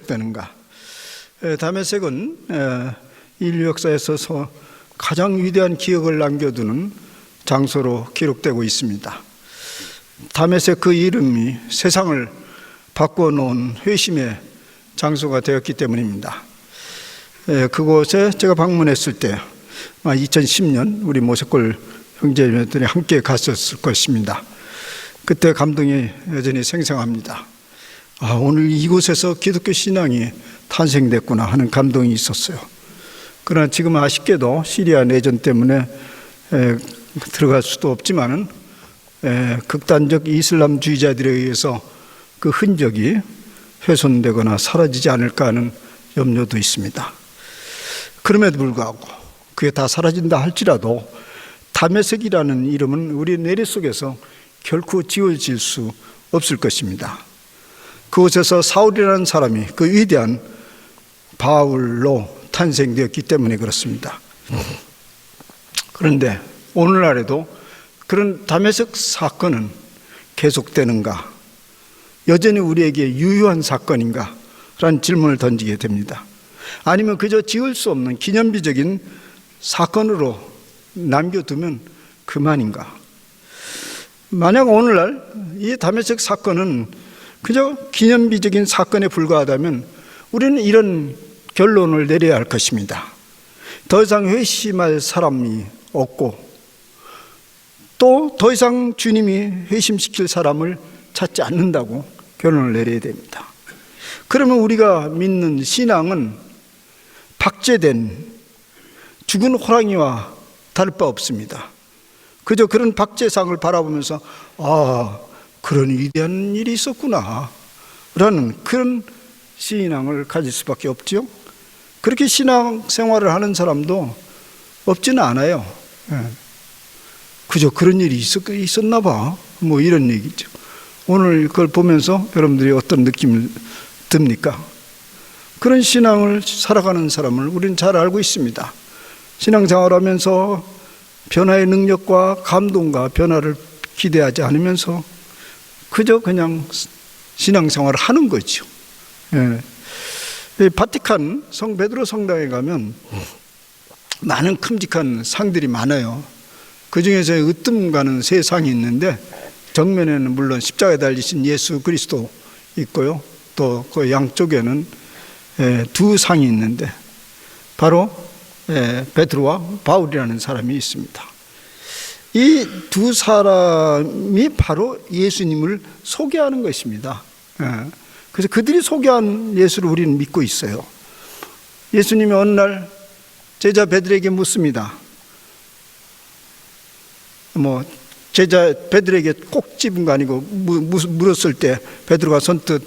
계속되는가? 다메섹은 인류 역사에 있어서 가장 위대한 기억을 남겨두는 장소로 기록되고 있습니다. 다메섹 그 이름이 세상을 바꿔놓은 회심의 장소가 되었기 때문입니다. 그곳에 제가 방문했을 때 2010년 우리 모세골 형제들이 함께 갔었을 것입니다. 그때 감동이 여전히 생생합니다. 오늘 이곳에서 기독교 신앙이 탄생됐구나 하는 감동이 있었어요. 그러나 지금 아쉽게도 시리아 내전 때문에 들어갈 수도 없지만은 극단적 이슬람주의자들에 의해서 그 흔적이 훼손되거나 사라지지 않을까 하는 염려도 있습니다. 그럼에도 불구하고 그게 다 사라진다 할지라도 다메섹이라는 이름은 우리 내리 속에서 결코 지워질 수 없을 것입니다. 그곳에서 사울이라는 사람이 그 위대한 바울로 탄생되었기 때문에 그렇습니다. 그런데 오늘날에도 그런 다메섹 사건은 계속되는가? 여전히 우리에게 유효한 사건인가? 라는 질문을 던지게 됩니다. 아니면 그저 지울 수 없는 기념비적인 사건으로 남겨두면 그만인가? 만약 오늘날 이 다메섹 사건은 그저 기념비적인 사건에 불과하다면 우리는 이런 결론을 내려야 할 것입니다. 더 이상 회심할 사람이 없고 또 더 이상 주님이 회심시킬 사람을 찾지 않는다고 결론을 내려야 됩니다. 그러면 우리가 믿는 신앙은 박제된 죽은 호랑이와 다를 바 없습니다. 그저 그런 박제상을 바라보면서 그런 위대한 일이 있었구나 라는 그런 신앙을 가질 수밖에 없죠. 그렇게 신앙 생활을 하는 사람도 없지는 않아요. 그저 그런 일이 있었나 봐 뭐 이런 얘기죠. 오늘 그걸 보면서 여러분들이 어떤 느낌을 듭니까? 그런 신앙을 살아가는 사람을 우리는 잘 알고 있습니다. 신앙생활하면서 변화의 능력과 감동과 변화를 기대하지 않으면서 그저 그냥 신앙생활을 하는 거죠. 바티칸 성 베드로 성당에 가면 많은 큼직한 상들이 많아요. 그 중에서 으뜸 가는 세 상이 있는데 정면에는 물론 십자가에 달리신 예수 그리스도 있고요. 또 그 양쪽에는 두 상이 있는데 바로 베드로와 바울이라는 사람이 있습니다. 이 두 사람이 바로 예수님을 소개하는 것입니다. 그래서 그들이 소개한 예수를 우리는 믿고 있어요. 예수님이 어느 날 제자 베드로에게 묻습니다. 제자 베드로에게 꼭 집은 거 아니고 물었을 때 베드로가 선뜻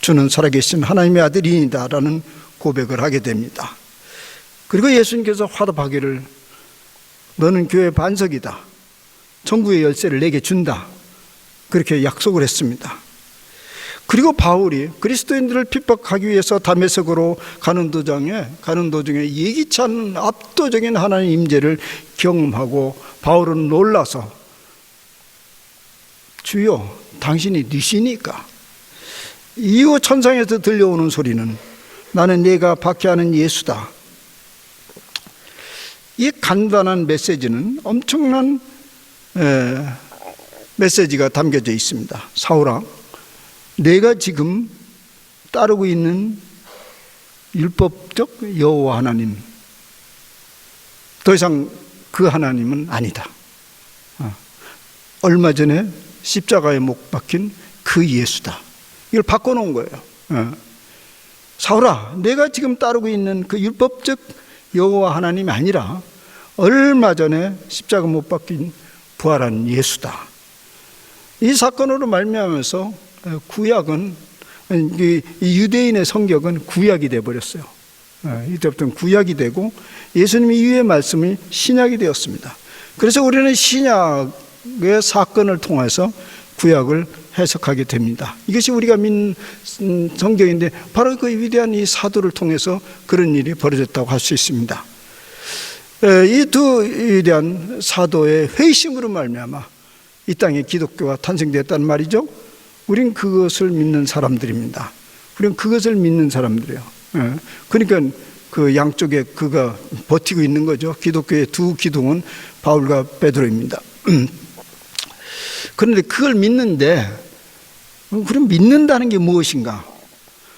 주는 살아계신 하나님의 아들이니다 라는 고백을 하게 됩니다. 그리고 예수님께서 화답하기를 너는 교회 반석이다. 천국의 열쇠를 내게 준다. 그렇게 약속을 했습니다. 그리고 바울이 그리스도인들을 핍박하기 위해서 다메섹으로 가는 도중에 예기치 않은 압도적인 하나님의 임재를 경험하고 바울은 놀라서 주여 당신이 누시니까? 이후 천상에서 들려오는 소리는 나는 네가 박해하는 예수다. 이 간단한 메시지는 엄청난 메시지가 담겨져 있습니다. 사울아, 내가 지금 따르고 있는 율법적 여호와 하나님, 더 이상 그 하나님은 아니다. 얼마 전에 십자가에 못 박힌 그 예수다. 이걸 바꿔놓은 거예요. 사울아, 내가 지금 따르고 있는 그 율법적 여호와 하나님이 아니라 얼마 전에 십자가 못 박힌 부활한 예수다. 이 사건으로 말미암아서 구약은 이 유대인의 성격은 구약이 되어버렸어요. 이때부터는 구약이 되고 예수님의 이후의 말씀이 신약이 되었습니다. 그래서 우리는 신약의 사건을 통해서 구약을 해석하게 됩니다. 이것이 우리가 믿는 성경인데 바로 그 위대한 이 사도를 통해서 그런 일이 벌어졌다고 할 수 있습니다. 이 두 위대한 사도의 회심으로 말미암아 이 땅에 기독교가 탄생되었다는 말이죠. 우린 그것을 믿는 사람들입니다. 우리는 그것을 믿는 사람들이에요. 그러니까 그 양쪽에 그가 버티고 있는 거죠. 기독교의 두 기둥은 바울과 베드로입니다. 그런데 그걸 믿는데, 그럼 믿는다는 게 무엇인가?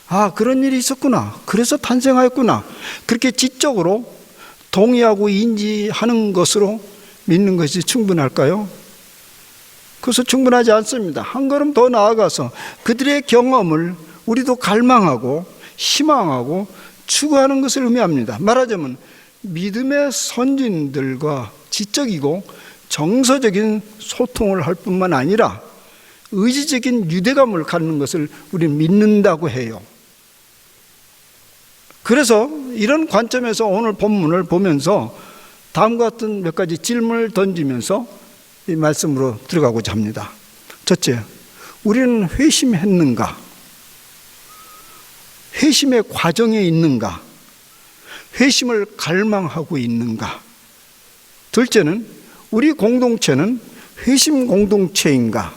아, 그런 일이 있었구나. 그래서 탄생하였구나. 그렇게 지적으로 동의하고 인지하는 것으로 믿는 것이 충분할까요? 그것은 충분하지 않습니다. 한 걸음 더 나아가서 그들의 경험을 우리도 갈망하고 희망하고 추구하는 것을 의미합니다. 말하자면 믿음의 선진들과 지적이고 정서적인 소통을 할 뿐만 아니라 의지적인 유대감을 갖는 것을 우리는 믿는다고 해요. 그래서 이런 관점에서 오늘 본문을 보면서 다음과 같은 몇 가지 질문을 던지면서 이 말씀으로 들어가고자 합니다. 첫째, 우리는 회심했는가? 회심의 과정에 있는가? 회심을 갈망하고 있는가? 둘째는 우리 공동체는 회심 공동체인가?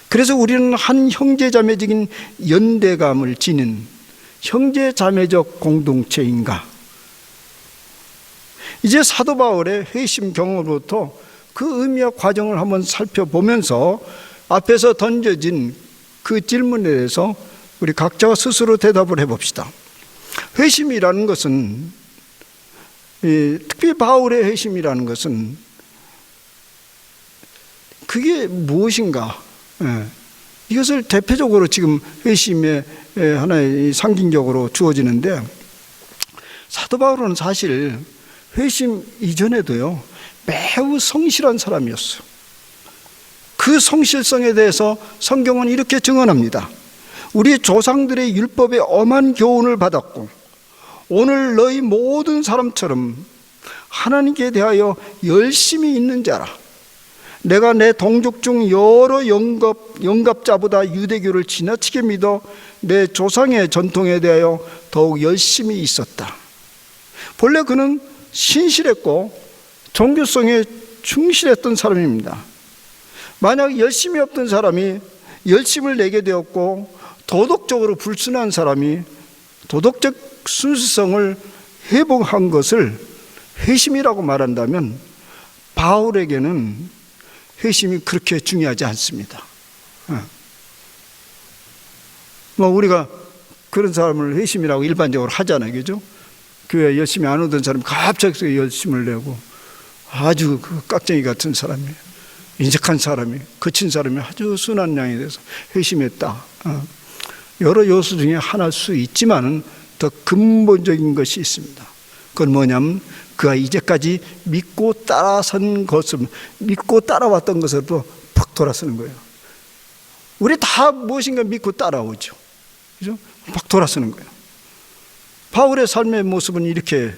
그래서 우리는 한 형제자매적인 연대감을 지닌 형제자매적 공동체인가? 이제 사도 바울의 회심 경험으로부터 그 의미와 과정을 한번 살펴보면서 앞에서 던져진 그 질문에 대해서 우리 각자가 스스로 대답을 해봅시다. 회심이라는 것은, 특히 바울의 회심이라는 것은 그게 무엇인가? 이것을 대표적으로 지금 회심의 하나의 상징적으로 주어지는데, 사도 바울은 사실 회심 이전에도요 매우 성실한 사람이었어요. 그 성실성에 대해서 성경은 이렇게 증언합니다. 우리 조상들의 율법에 엄한 교훈을 받았고 오늘 너희 모든 사람처럼 하나님께 대하여 열심히 있는 자라. 내가 내 동족 중 여러 영갑자보다 유대교를 지나치게 믿어 내 조상의 전통에 대하여 더욱 열심히 있었다. 본래 그는 신실했고 종교성에 충실했던 사람입니다. 만약 열심히 없던 사람이 열심을 내게 되었고 도덕적으로 불순한 사람이 도덕적 순수성을 회복한 것을 회심이라고 말한다면 바울에게는 회심이 그렇게 중요하지 않습니다. 우리가 그런 사람을 회심이라고 일반적으로 하잖아요. 그죠? 교회 열심히 안 오던 사람이 갑자기 열심을 내고 아주 그 깍쟁이 같은 사람이, 인색한 사람이, 거친 사람이 아주 순한 양이 돼서 회심했다. 여러 요소 중에 하나일 수 있지만은 더 근본적인 것이 있습니다. 그건 뭐냐면 그가 이제까지 믿고 따라선 것을, 믿고 따라왔던 것으로 팍 돌아서는 거예요. 우리 다 무엇인가 믿고 따라오죠. 그죠? 팍 돌아서는 거예요. 바울의 삶의 모습은 이렇게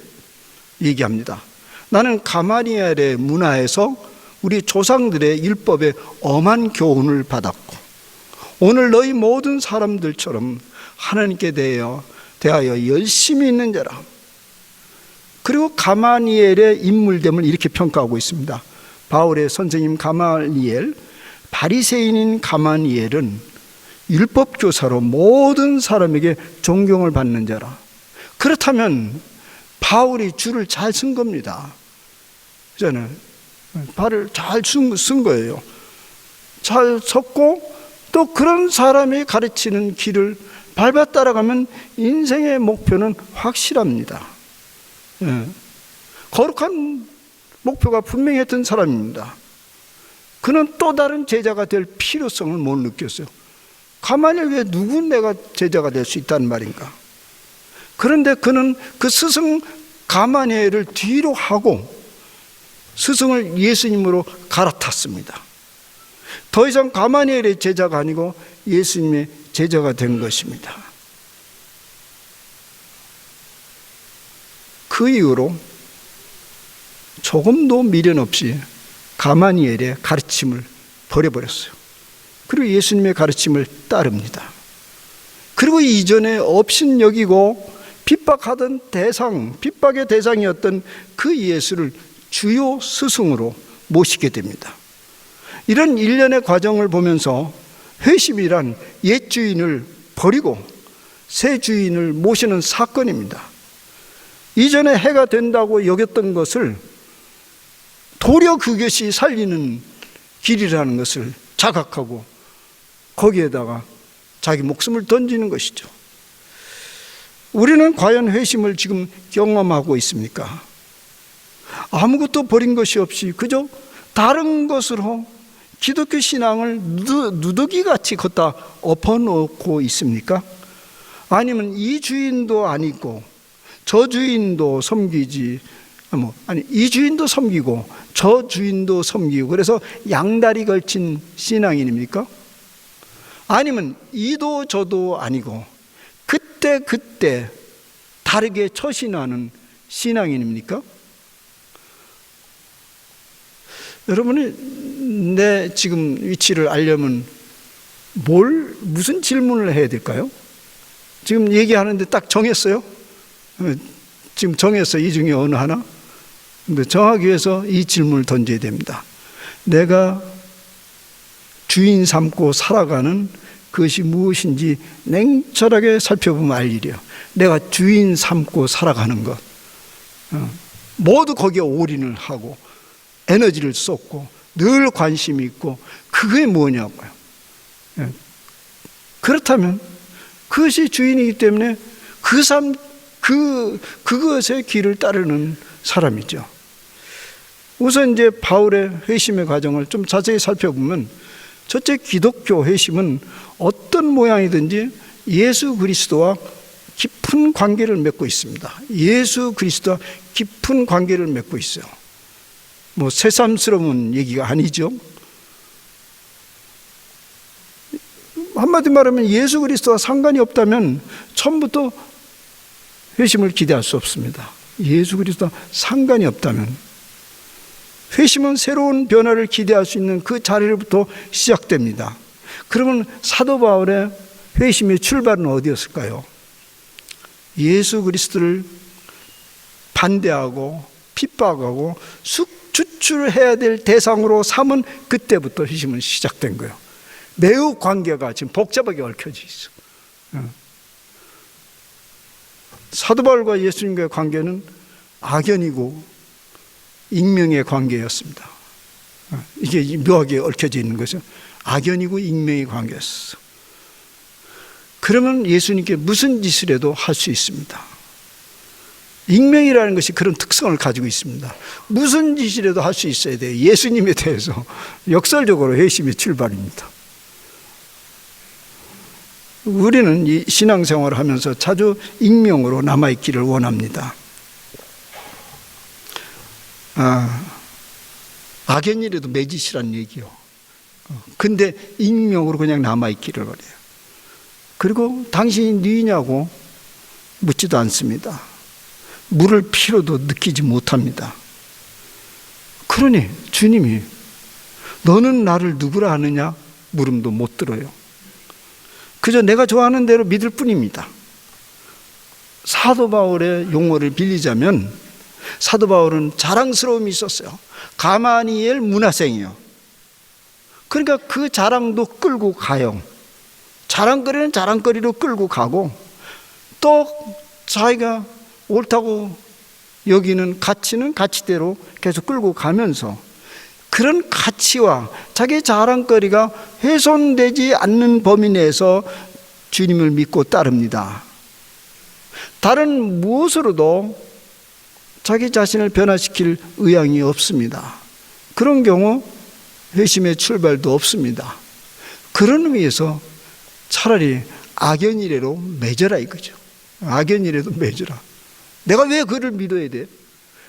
얘기합니다. 나는 가마리엘의 문화에서 우리 조상들의 율법에 엄한 교훈을 받았고 오늘 너희 모든 사람들처럼 하나님께 대하여 열심히 있는 자라. 그리고 가마리엘의 인물됨을 이렇게 평가하고 있습니다. 바울의 선생님 가말리엘, 바리새인인 가마리엘은 율법교사로 모든 사람에게 존경을 받는 자라. 그렇다면 바울이 줄을 잘 쓴 겁니다. 그잖아요. 발을 잘 쓴 거예요. 잘 섰고 또 그런 사람이 가르치는 길을 밟아 따라가면 인생의 목표는 확실합니다. 거룩한 목표가 분명했던 사람입니다. 그는 또 다른 제자가 될 필요성을 못 느꼈어요. 가만히 왜 누구 내가 제자가 될 수 있다는 말인가? 그런데 그는 그 스승 가마니엘을 뒤로 하고 스승을 예수님으로 갈아탔습니다. 더 이상 가마니엘의 제자가 아니고 예수님의 제자가 된 것입니다. 그 이후로 조금도 미련 없이 가마니엘의 가르침을 버려버렸어요. 그리고 예수님의 가르침을 따릅니다. 그리고 이전에 업신여기고 핍박하던 핍박의 대상이었던 그 예수를 주요 스승으로 모시게 됩니다. 이런 일련의 과정을 보면서 회심이란 옛 주인을 버리고 새 주인을 모시는 사건입니다. 이전에 해가 된다고 여겼던 것을 도리어 그것이 살리는 길이라는 것을 자각하고 거기에다가 자기 목숨을 던지는 것이죠. 우리는 과연 회심을 지금 경험하고 있습니까? 아무것도 버린 것이 없이 그저 다른 것으로 기독교 신앙을 누더기같이 걷다 엎어놓고 있습니까? 아니면 이 주인도 아니고 저 주인도 섬기지, 이 주인도 섬기고 저 주인도 섬기고 그래서 양다리 걸친 신앙인입니까? 아니면 이도 저도 아니고 그때 다르게 처신하는 신앙인입니까? 여러분이 내 지금 위치를 알려면 무슨 질문을 해야 될까요? 지금 얘기하는데 딱 정했어요? 지금 정했어요. 이 중에 어느 하나? 근데 정하기 위해서 이 질문을 던져야 됩니다. 내가 주인 삼고 살아가는 그것이 무엇인지 냉철하게 살펴보면 알 일이에요. 내가 주인 삼고 살아가는 것, 모두 거기에 올인을 하고 에너지를 쏟고 늘 관심이 있고 그게 뭐냐고요. 그렇다면 그것이 주인이기 때문에 그것의 길을 따르는 사람이죠. 우선 이제 바울의 회심의 과정을 좀 자세히 살펴보면 첫째, 기독교 회심은 어떤 모양이든지 예수 그리스도와 깊은 관계를 맺고 있습니다. 예수 그리스도와 깊은 관계를 맺고 있어요. 새삼스러운 얘기가 아니죠. 한마디 말하면 예수 그리스도와 상관이 없다면 처음부터 회심을 기대할 수 없습니다. 예수 그리스도와 상관이 없다면 회심은 새로운 변화를 기대할 수 있는 그 자리로부터 시작됩니다. 그러면 사도 바울의 회심의 출발은 어디였을까요? 예수 그리스도를 반대하고 핍박하고 추출해야 될 대상으로 삼은 그때부터 회심은 시작된 거예요. 매우 관계가 지금 복잡하게 얽혀져 있어. 사도 바울과 예수님과의 관계는 악연이고 익명의 관계였습니다. 이게 묘하게 얽혀져 있는 것은 악연이고 익명의 관계였어. 그러면 예수님께 무슨 짓을 해도 할 수 있습니다. 익명이라는 것이 그런 특성을 가지고 있습니다. 무슨 짓이라도 할 수 있어야 돼요. 예수님에 대해서 역설적으로 회심의 출발입니다. 우리는 이 신앙생활을 하면서 자주 익명으로 남아있기를 원합니다. 악연이라도 매짓이란 얘기요. 근데 익명으로 그냥 남아있기를 그래요. 그리고 당신이 누구냐고 묻지도 않습니다. 물을 피로도 느끼지 못합니다. 그러니 주님이 너는 나를 누구라 하느냐 물음도 못 들어요. 그저 내가 좋아하는 대로 믿을 뿐입니다. 사도 바울의 용어를 빌리자면 사도 바울은 자랑스러움이 있었어요. 가마니엘 문화생이요. 그러니까 그 자랑도 끌고 가요. 자랑거리는 자랑거리로 끌고 가고 또 자기가 옳다고 여기는 가치는 가치대로 계속 끌고 가면서 그런 가치와 자기 자랑거리가 훼손되지 않는 범위 내에서 주님을 믿고 따릅니다. 다른 무엇으로도 자기 자신을 변화시킬 의향이 없습니다. 그런 경우 회심의 출발도 없습니다. 그런 의미에서 차라리 악연이래로 맺어라 이거죠. 악연이래도 맺어라. 내가 왜 그를 믿어야 돼?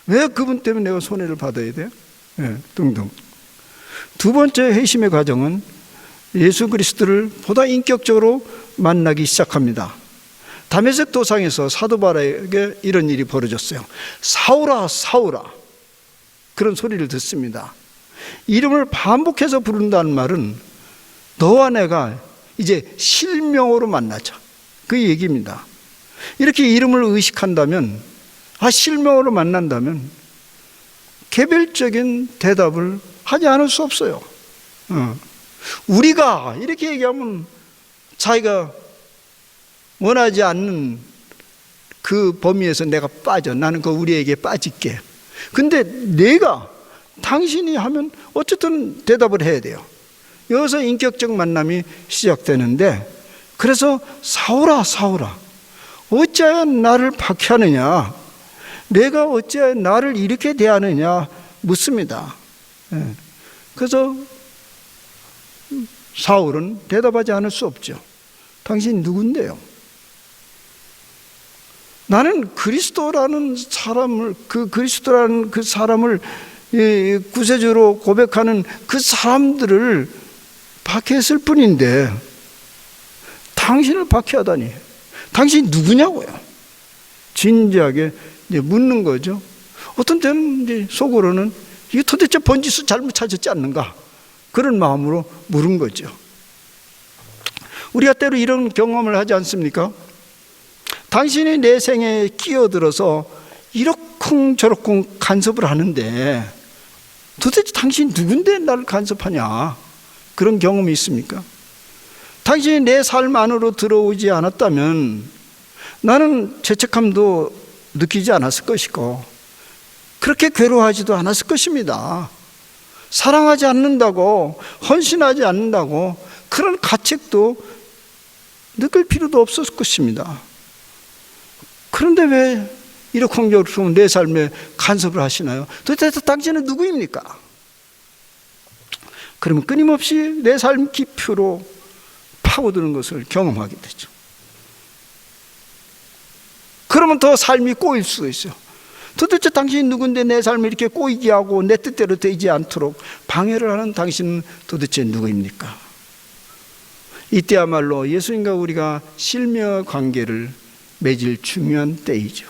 왜 그분 때문에 내가 손해를 받아야 돼? 등등. 두 번째 회심의 과정은 예수 그리스도를 보다 인격적으로 만나기 시작합니다. 다메섹 도상에서 사도 바울에게 이런 일이 벌어졌어요. 사울아 사울아 그런 소리를 듣습니다. 이름을 반복해서 부른다는 말은 너와 내가 이제 실명으로 만나자 그 얘기입니다. 이렇게 이름을 의식한다면 실명으로 만난다면 개별적인 대답을 하지 않을 수 없어요. 우리가 이렇게 얘기하면 자기가 원하지 않는 그 범위에서 내가 빠져. 나는 그 우리에게 빠질게. 근데 내가 당신이 하면 어쨌든 대답을 해야 돼요. 여기서 인격적 만남이 시작되는데, 그래서 사울아 사울아 어찌하여 나를 박해하느냐, 내가 어찌하여 나를 이렇게 대하느냐 묻습니다. 그래서 사울은 대답하지 않을 수 없죠. 당신 누군데요? 나는 그리스도라는 사람을, 그리스도라는 그 사람을 구세주로 고백하는 그 사람들을 박해했을 뿐인데 당신을 박해하다니, 당신이 누구냐고요? 진지하게 이제 묻는 거죠. 어떤 때는 이제 속으로는 이게 도대체 번지수 잘못 찾았지 않는가, 그런 마음으로 물은 거죠. 우리가 때로 이런 경험을 하지 않습니까? 당신이 내 생에 끼어들어서 이러쿵저러쿵 간섭을 하는데 도대체 당신 누군데 나를 간섭하냐, 그런 경험이 있습니까? 당신이 내 삶 안으로 들어오지 않았다면 나는 죄책감도 느끼지 않았을 것이고 그렇게 괴로워하지도 않았을 것입니다. 사랑하지 않는다고, 헌신하지 않는다고 그런 가책도 느낄 필요도 없었을 것입니다. 그런데 왜 이러쿵저러쿵 내 삶에 간섭을 하시나요? 도대체 당신은 누구입니까? 그러면 끊임없이 내 삶 깊이로 파고드는 것을 경험하게 되죠. 그러면 더 삶이 꼬일 수도 있어요. 도대체 당신이 누군데 내 삶을 이렇게 꼬이게 하고 내 뜻대로 되지 않도록 방해를 하는 당신은 도대체 누구입니까? 이때야말로 예수님과 우리가 실며 관계를 맺을 중요한 때이죠.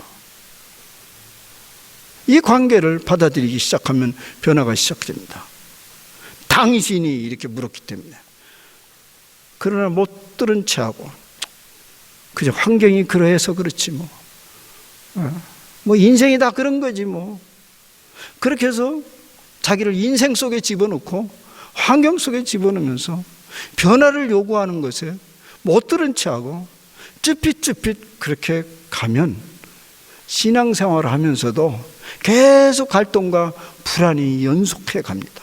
이 관계를 받아들이기 시작하면 변화가 시작됩니다. 당신이 이렇게 물었기 때문에. 그러나 못 들은 체하고 그저 환경이 그러해서 그렇지 뭐 인생이 다 그런 거지 뭐, 그렇게 해서 자기를 인생 속에 집어넣고 환경 속에 집어넣으면서 변화를 요구하는 것에 못 들은 체하고 쭈삣쭈삣 그렇게 가면 신앙생활을 하면서도 계속 갈등과 불안이 연속해 갑니다.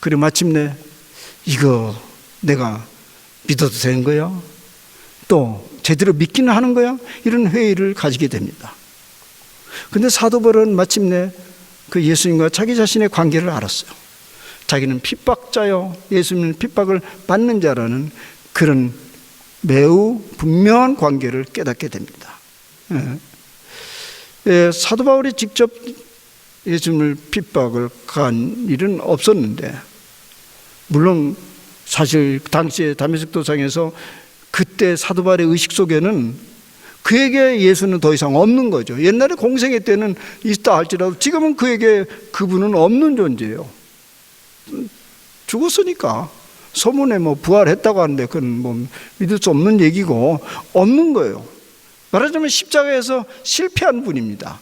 그리고 마침내 이거 내가 믿어도 되는 거야? 또 제대로 믿기는 하는 거야? 이런 회의를 가지게 됩니다. 근데 사도 바울은 마침내 그 예수님과 자기 자신의 관계를 알았어요. 자기는 핍박자요, 예수님은 핍박을 받는 자라는 그런 매우 분명한 관계를 깨닫게 됩니다. 사도 바울이 직접 예수님을 핍박을 간 일은 없었는데, 물론 사실 당시에 다메섹 도상에서 그때 사도 바울의 의식 속에는 그에게 예수는 더 이상 없는 거죠. 옛날에 공생애 때는 있다 할지라도 지금은 그분은 없는 존재예요. 죽었으니까. 소문에 뭐 부활했다고 하는데 그건 뭐 믿을 수 없는 얘기고 없는 거예요. 말하자면 십자가에서 실패한 분입니다.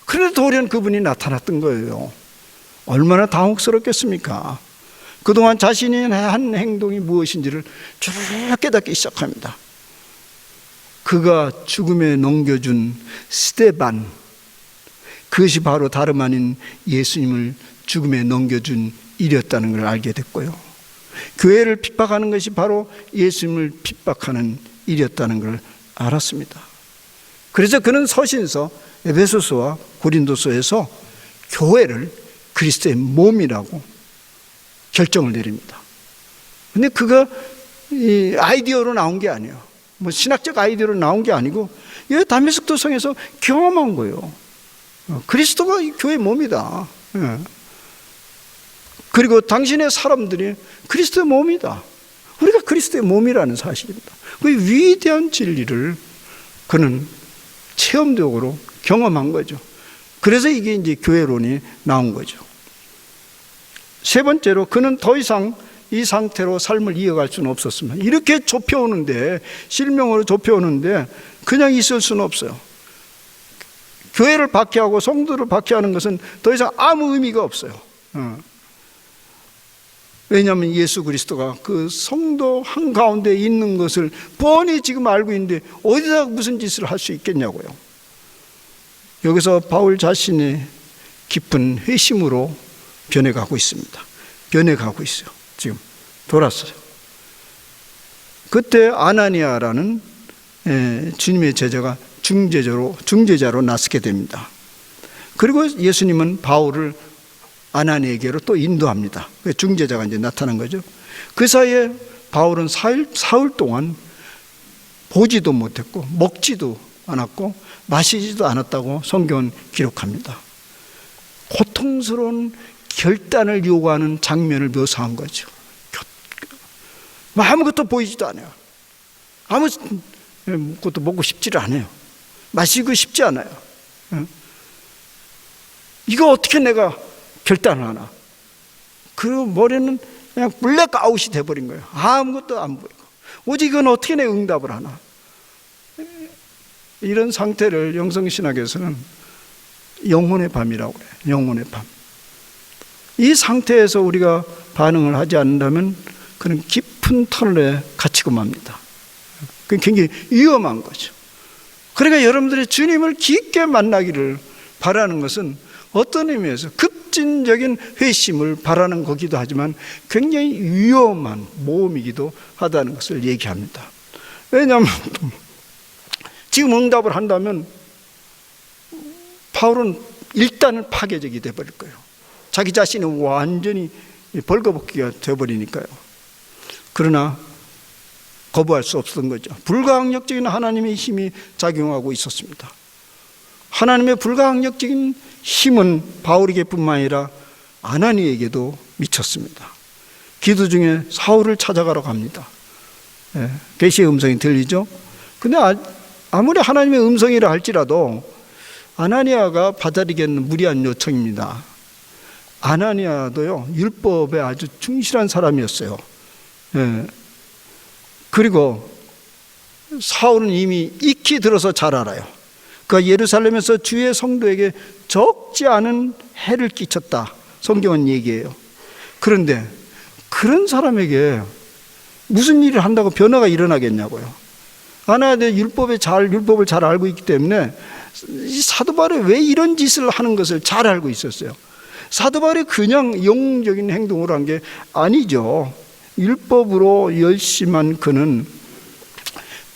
그래도 돌연 그분이 나타났던 거예요. 얼마나 당혹스럽겠습니까? 그동안 자신이 한 행동이 무엇인지를 쭉 깨닫기 시작합니다. 그가 죽음에 넘겨준 스데반, 그것이 바로 다름 아닌 예수님을 죽음에 넘겨준 일이었다는 걸 알게 됐고요. 교회를 핍박하는 것이 바로 예수님을 핍박하는 일이었다는 걸 알았습니다. 그래서 그는 서신서 에베소서와 고린도서에서 교회를 그리스도의 몸이라고 결정을 내립니다. 근데 그가 아이디어로 나온 게 아니에요. 뭐 신학적 아이디어로 나온 게 아니고 이 다메섹 도성에서 경험한 거예요. 그리스도가 이 교회의 몸이다. 그리고 당신의 사람들이 그리스도의 몸이다. 우리가 그리스도의 몸이라는 사실입니다. 그 위대한 진리를 그는 체험적으로 경험한 거죠. 그래서 이게 이제 교회론이 나온 거죠. 세 번째로, 그는 더 이상 이 상태로 삶을 이어갈 수는 없었습니다. 이렇게 좁혀오는데, 실명으로 좁혀오는데 그냥 있을 수는 없어요. 교회를 박해하고 성도를 박해하는 것은 더 이상 아무 의미가 없어요. 왜냐하면 예수 그리스도가 그 성도 한가운데 있는 것을 뻔히 지금 알고 있는데 어디다 무슨 짓을 할 수 있겠냐고요. 여기서 바울 자신이 깊은 회심으로 변해가고 있습니다. 변해가고 있어요. 지금 돌았어요. 그때 아나니아라는 주님의 제자가 중재자로 나서게 됩니다. 그리고 예수님은 바울을 아나니에게로 또 인도합니다. 중재자가 이제 나타난 거죠. 그 사이에 바울은 사흘 동안 보지도 못했고 먹지도 않았고 마시지도 않았다고 성경은 기록합니다. 고통스러운 결단을 요구하는 장면을 묘사한 거죠. 아무것도 보이지도 않아요. 아무것도 먹고 싶지를 않아요. 마시고 싶지 않아요. 이거 어떻게 내가 결단을 하나? 그리고 머리는 그냥 블랙아웃이 돼버린 거예요. 아무것도 안 보이고. 오직 이건 어떻게 내 응답을 하나? 이런 상태를 영성신학에서는 영혼의 밤이라고 그래요. 영혼의 밤. 이 상태에서 우리가 반응을 하지 않는다면 그는 깊은 터널에 갇히고 맙니다. 그게 굉장히 위험한 거죠. 그러니까 여러분들이 주님을 깊게 만나기를 바라는 것은 어떤 의미에서 급진적인 회심을 바라는 거기도 하지만 굉장히 위험한 모험이기도 하다는 것을 얘기합니다. 왜냐하면 지금 응답을 한다면 바울은 일단은 파괴적이 되어버릴 거예요. 자기 자신이 완전히 벌거벗기가 되어버리니까요. 그러나 거부할 수 없었던 거죠. 불가항력적인 하나님의 힘이 작용하고 있었습니다. 하나님의 불가항력적인 힘은 바울에게뿐만 아니라 아나니에게도 미쳤습니다. 기도 중에 사울을 찾아가라고 합니다. 계시의 음성이 들리죠. 근데 아무리 하나님의 음성이라 할지라도 아나니아가 받아들이기에는 무리한 요청입니다. 아나니아도요 율법에 아주 충실한 사람이었어요. 그리고 사울은 이미 익히 들어서 잘 알아요. 그가 예루살렘에서 주의 성도에게 적지 않은 해를 끼쳤다. 성경은 얘기해요. 그런데 그런 사람에게 무슨 일을 한다고 변화가 일어나겠냐고요. 아나니아 율법을 잘 알고 있기 때문에 이 사도 바울이 왜 이런 짓을 하는 것을 잘 알고 있었어요. 사도 바울이 그냥 영웅적인 행동을 한 게 아니죠. 율법으로 열심한 그는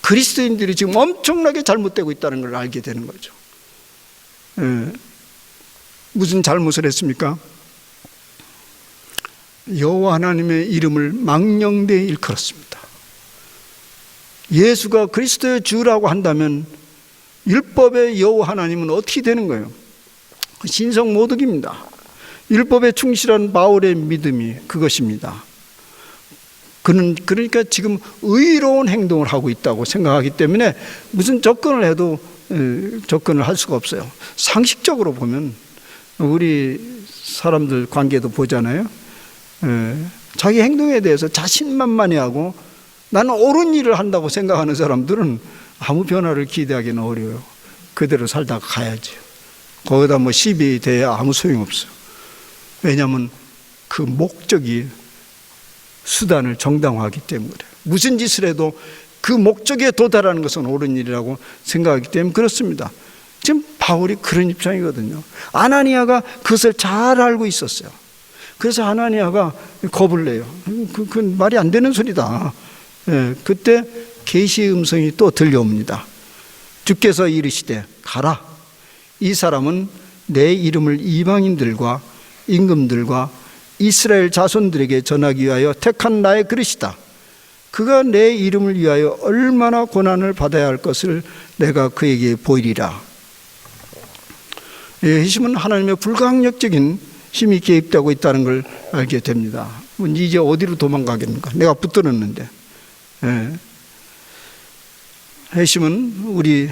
그리스도인들이 지금 엄청나게 잘못되고 있다는 걸 알게 되는 거죠. 무슨 잘못을 했습니까? 여호와 하나님의 이름을 망령되이 일컬었습니다. 예수가 그리스도의 주라고 한다면 율법의 여호와 하나님은 어떻게 되는 거예요? 신성모독입니다. 율법에 충실한 바울의 믿음이 그것입니다. 그는 그러니까 지금 의로운 행동을 하고 있다고 생각하기 때문에 무슨 접근을 해도 접근을 할 수가 없어요. 상식적으로 보면 우리 사람들 관계도 보잖아요. 자기 행동에 대해서 자신만만해하고 나는 옳은 일을 한다고 생각하는 사람들은 아무 변화를 기대하기는 어려워요. 그대로 살다가 가야죠. 거기다 뭐 시비 대야 아무 소용없어요. 왜냐하면 그 목적이 수단을 정당화하기 때문에 그래요. 무슨 짓을 해도 그 목적에 도달하는 것은 옳은 일이라고 생각하기 때문에 그렇습니다. 지금 바울이 그런 입장이거든요. 아나니아가 그것을 잘 알고 있었어요. 그래서 아나니아가 겁을 내요. 그건 말이 안 되는 소리다. 그때 계시의 음성이 또 들려옵니다. 주께서 이르시되 가라. 이 사람은 내 이름을 이방인들과 임금들과 이스라엘 자손들에게 전하기 위하여 택한 나의 그릇이다. 그가 내 이름을 위하여 얼마나 고난을 받아야 할 것을 내가 그에게 보이리라. 회심은 하나님의 불가항력적인 힘이 개입되고 있다는 걸 알게 됩니다. 이제 어디로 도망가겠습니까? 내가 붙들었는데. 회심은 우리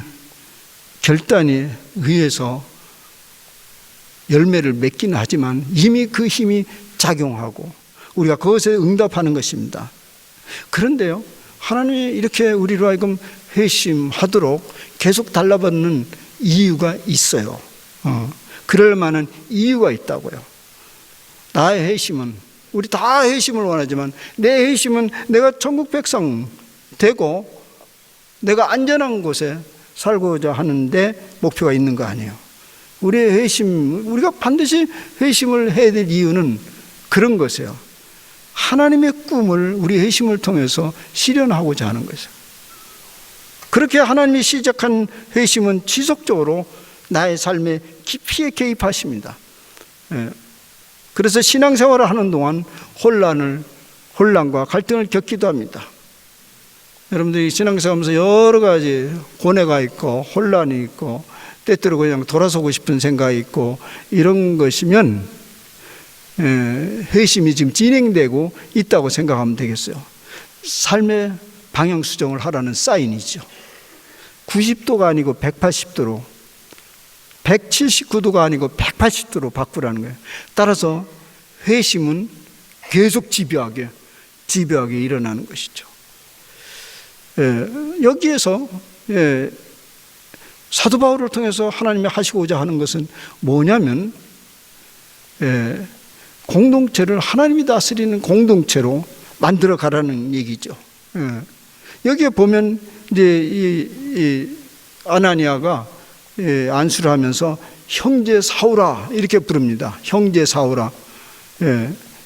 결단에 의해서 열매를 맺기는 하지만 이미 그 힘이 작용하고 우리가 그것에 응답하는 것입니다. 그런데요, 하나님이 이렇게 우리로 하여금 회심하도록 계속 달라붙는 이유가 있어요. 그럴 만한 이유가 있다고요. 나의 회심은 우리 다 회심을 원하지만 내 회심은 내가 천국 백성 되고 내가 안전한 곳에 살고자 하는데 목표가 있는 거 아니에요. 우리의 회심, 우리가 반드시 회심을 해야 될 이유는 그런 것이에요. 하나님의 꿈을 우리 회심을 통해서 실현하고자 하는 것이에요. 그렇게 하나님이 시작한 회심은 지속적으로 나의 삶에 깊이 개입하십니다. 그래서 신앙생활을 하는 동안 혼란과 갈등을 겪기도 합니다. 여러분들이 신앙생활하면서 여러 가지 고뇌가 있고 혼란이 있고 때때로 그냥 돌아서고 싶은 생각이 있고 이런 것이면 회심이 지금 진행되고 있다고 생각하면 되겠어요. 삶의 방향 수정을 하라는 사인이죠. 90도가 아니고 180도로, 179도가 아니고 180도로 바꾸라는 거예요. 따라서 회심은 계속 집요하게 일어나는 것이죠. 여기에서 사도 바울을 통해서 하나님이 하시고자 하는 것은 뭐냐면 공동체를 하나님이 다스리는 공동체로 만들어 가라는 얘기죠. 여기에 보면 이제 이 아나니아가 안수를 하면서 형제 사울아 이렇게 부릅니다. 형제 사울아.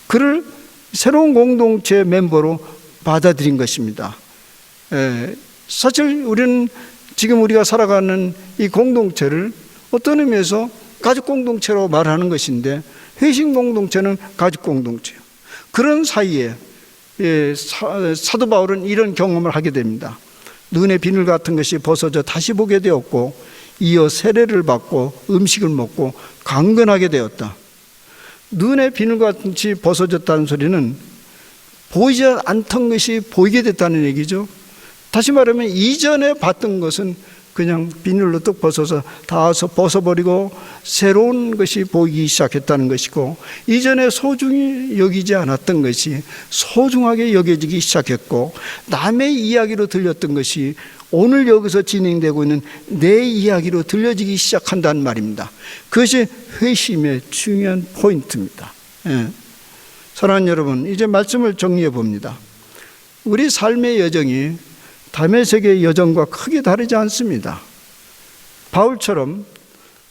그를 새로운 공동체 멤버로 받아들인 것입니다. 사실 우리는 지금 우리가 살아가는 이 공동체를 어떤 의미에서 가족 공동체로 말하는 것인데 회심 공동체는 가족 공동체예요. 그런 사이에 사도 바울은 이런 경험을 하게 됩니다. 눈의 비늘 같은 것이 벗어져 다시 보게 되었고 이어 세례를 받고 음식을 먹고 강건하게 되었다. 눈의 비늘같이 벗어졌다는 소리는 보이지 않던 것이 보이게 됐다는 얘기죠. 다시 말하면 이전에 봤던 것은 그냥 비늘로 뚝 벗어서 다 벗어버리고 새로운 것이 보이기 시작했다는 것이고 이전에 소중히 여기지 않았던 것이 소중하게 여겨지기 시작했고 남의 이야기로 들렸던 것이 오늘 여기서 진행되고 있는 내 이야기로 들려지기 시작한다는 말입니다. 그것이 회심의 중요한 포인트입니다. 사랑하는 여러분, 이제 말씀을 정리해 봅니다. 우리 삶의 여정이 다메섹의 여정과 크게 다르지 않습니다. 바울처럼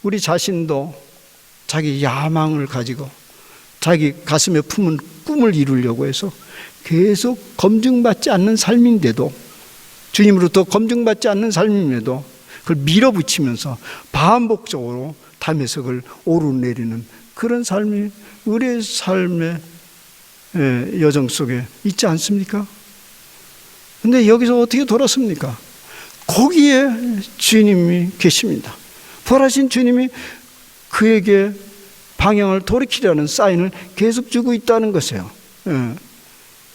우리 자신도 자기 야망을 가지고 자기 가슴에 품은 꿈을 이루려고 해서 계속 검증받지 않는 삶인데도 주님으로부터 검증받지 않는 삶임에도 그걸 밀어붙이면서 반복적으로 다메섹을 오르내리는 그런 삶이 우리의 삶의 여정 속에 있지 않습니까? 근데 여기서 어떻게 돌았습니까? 거기에 주님이 계십니다. 부활하신 주님이 그에게 방향을 돌이키려는 사인을 계속 주고 있다는 것이에요.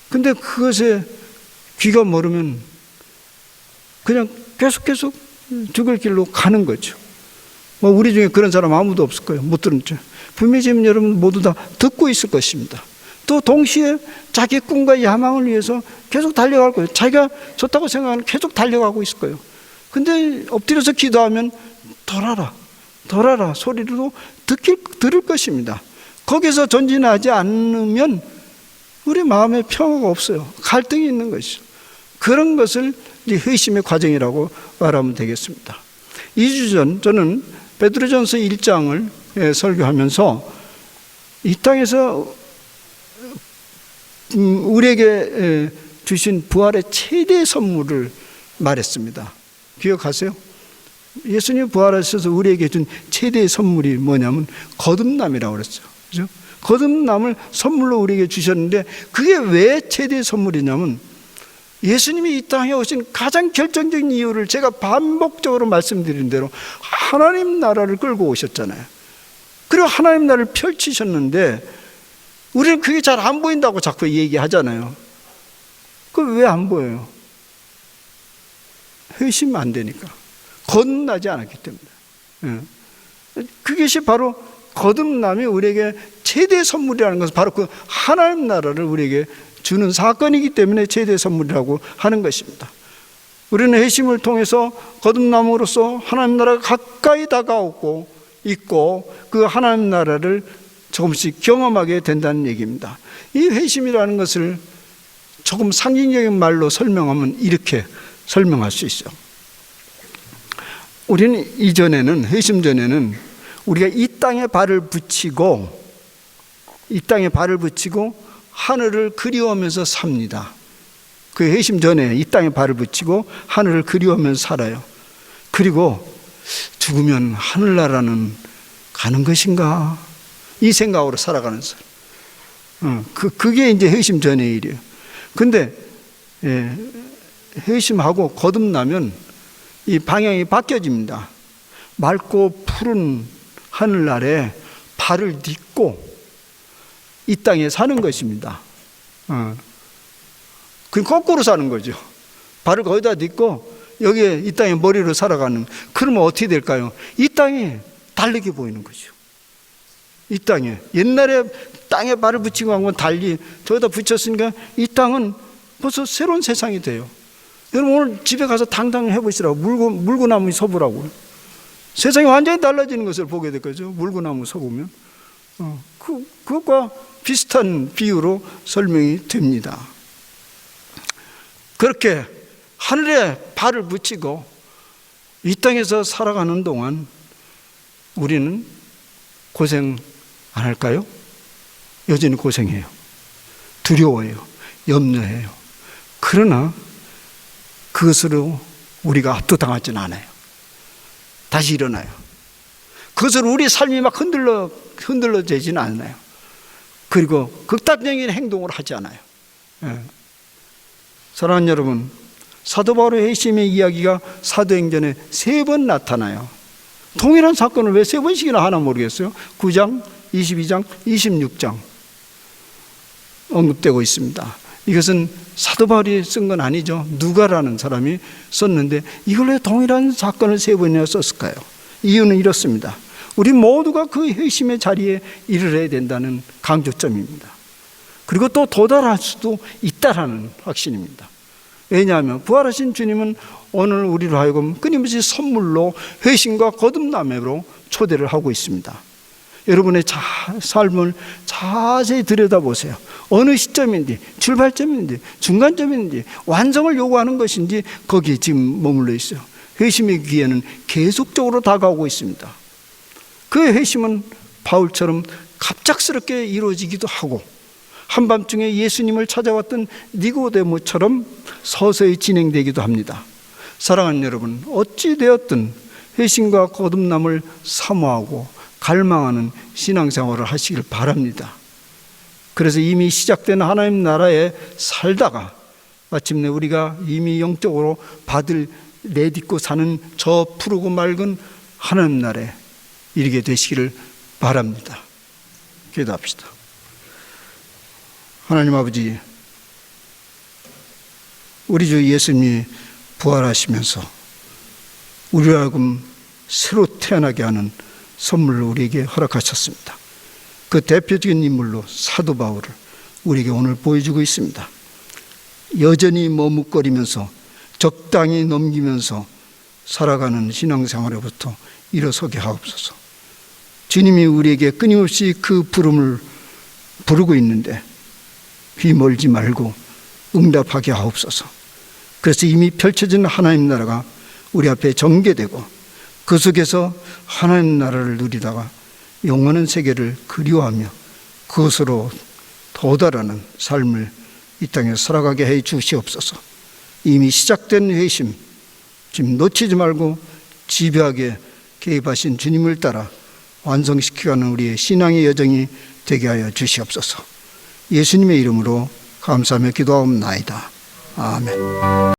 근데 그것에 귀가 멀으면 그냥 계속 죽을 길로 가는 거죠. 우리 중에 그런 사람 아무도 없을 거예요. 못 들은 줄. 분명히 지금 여러분 모두 다 듣고 있을 것입니다. 또 동시에 자기 꿈과 야망을 위해서 계속 달려갈 거예요. 자기가 좋다고 생각하는 계속 달려가고 있을 거예요. 근데 엎드려서 기도하면 돌아라 소리로 들을 것입니다. 거기서 전진하지 않으면 우리 마음에 평화가 없어요. 갈등이 있는 것이죠. 그런 것을 회심의 과정이라고 말하면 되겠습니다. 2주 전 저는 베드로전서 1장을 설교하면서 이 땅에서 우리에게 주신 부활의 최대 선물을 말했습니다. 기억하세요? 예수님 부활하셔서 우리에게 준 최대의 선물이 뭐냐면 거듭남이라고 그랬죠. 그죠? 거듭남을 선물로 우리에게 주셨는데 그게 왜 최대의 선물이냐면 예수님이 이 땅에 오신 가장 결정적인 이유를 제가 반복적으로 말씀드린 대로 하나님 나라를 끌고 오셨잖아요. 그리고 하나님 나라를 펼치셨는데 우리는 그게 잘 안 보인다고 자꾸 얘기하잖아요. 그럼 왜 안 보여요? 회심 안 되니까. 거듭나지 않았기 때문에. 그것이 바로 거듭남이 우리에게 최대 선물이라는 것은 바로 그 하나님 나라를 우리에게 주는 사건이기 때문에 최대 선물이라고 하는 것입니다. 우리는 회심을 통해서 거듭남으로써 하나님 나라가 가까이 다가오고 있고 그 하나님 나라를 조금씩 경험하게 된다는 얘기입니다. 이 회심이라는 것을 조금 상징적인 말로 설명하면 이렇게 설명할 수 있어요. 우리는 이전에는, 회심 전에는 우리가 이 땅에 발을 붙이고 하늘을 그리워하면서 삽니다. 그 회심 전에 이 땅에 발을 붙이고 하늘을 그리워하면서 살아요. 그리고 죽으면 하늘나라는 가는 것인가, 이 생각으로 살아가는 사람. 그게 이제 회심 전의 일이에요. 근데 회심하고 거듭나면 이 방향이 바뀌어집니다. 맑고 푸른 하늘날에 발을 딛고 이 땅에 사는 것입니다. 그 거꾸로 사는 거죠. 발을 거기다 딛고 여기에 이 땅에 머리로 살아가는. 그러면 어떻게 될까요? 이 땅이 다르게 보이는 거죠. 이 땅에 옛날에 땅에 발을 붙이고 한 건 달리 저기다 붙였으니까 이 땅은 벌써 새로운 세상이 돼요. 여러분 오늘 집에 가서 당당 해보시라고. 물구나무 서보라고. 세상이 완전히 달라지는 것을 보게 될 거죠. 물구나무 서보면 그것과 비슷한 비유로 설명이 됩니다. 그렇게 하늘에 발을 붙이고 이 땅에서 살아가는 동안 우리는 고생 안 할까요? 여전히 고생해요. 두려워해요. 염려해요. 그러나 그것으로 우리가 압도당하지는 않아요. 다시 일어나요. 그것으로 우리 삶이 막 흔들려지지는 않아요. 그리고 극단적인 행동을 하지 않아요. 사랑하는 여러분, 사도 바울의 회심의 이야기가 사도행전에 3번 나타나요. 동일한 사건을 왜 3번씩이나 하나 모르겠어요. 9장, 22장, 26장 언급되고 있습니다. 이것은 사도 바울이 쓴 건 아니죠. 누가라는 사람이 썼는데 이걸 왜 동일한 사건을 3번이나 썼을까요? 이유는 이렇습니다. 우리 모두가 그 회심의 자리에 이르러야 된다는 강조점입니다. 그리고 또 도달할 수도 있다라는 확신입니다. 왜냐하면 부활하신 주님은 오늘 우리로 하여금 끊임없이 선물로 회심과 거듭남으로 초대를 하고 있습니다. 여러분의 삶을 자세히 들여다보세요. 어느 시점인지, 출발점인지, 중간점인지, 완성을 요구하는 것인지 거기에 지금 머물러 있어요. 회심의 기회는 계속적으로 다가오고 있습니다. 그 회심은 바울처럼 갑작스럽게 이루어지기도 하고 한밤중에 예수님을 찾아왔던 니고데모처럼 서서히 진행되기도 합니다. 사랑하는 여러분, 어찌 되었든 회심과 거듭남을 사모하고 갈망하는 신앙생활을 하시길 바랍니다. 그래서 이미 시작된 하나님 나라에 살다가 마침내 우리가 이미 영적으로 받을 내딛고 사는 저 푸르고 맑은 하나님 나라에 이르게 되시기를 바랍니다. 기도합시다. 하나님 아버지, 우리 주 예수님이 부활하시면서 우리로 하여금 새로 태어나게 하는 선물을 우리에게 허락하셨습니다. 그 대표적인 인물로 사도 바울을 우리에게 오늘 보여주고 있습니다. 여전히 머뭇거리면서 적당히 넘기면서 살아가는 신앙생활로부터 일어서게 하옵소서. 주님이 우리에게 끊임없이 그 부름을 부르고 있는데 귀 멀지 말고 응답하게 하옵소서. 그래서 이미 펼쳐진 하나님 나라가 우리 앞에 전개되고 그 속에서 하나님 나라를 누리다가 영원한 세계를 그리워하며 그것으로 도달하는 삶을 이 땅에 살아가게 해 주시옵소서. 이미 시작된 회심 지금 놓치지 말고 지배하게 개입하신 주님을 따라 완성시켜가는 우리의 신앙의 여정이 되게 하여 주시옵소서. 예수님의 이름으로 감사하며 기도하옵나이다. 아멘.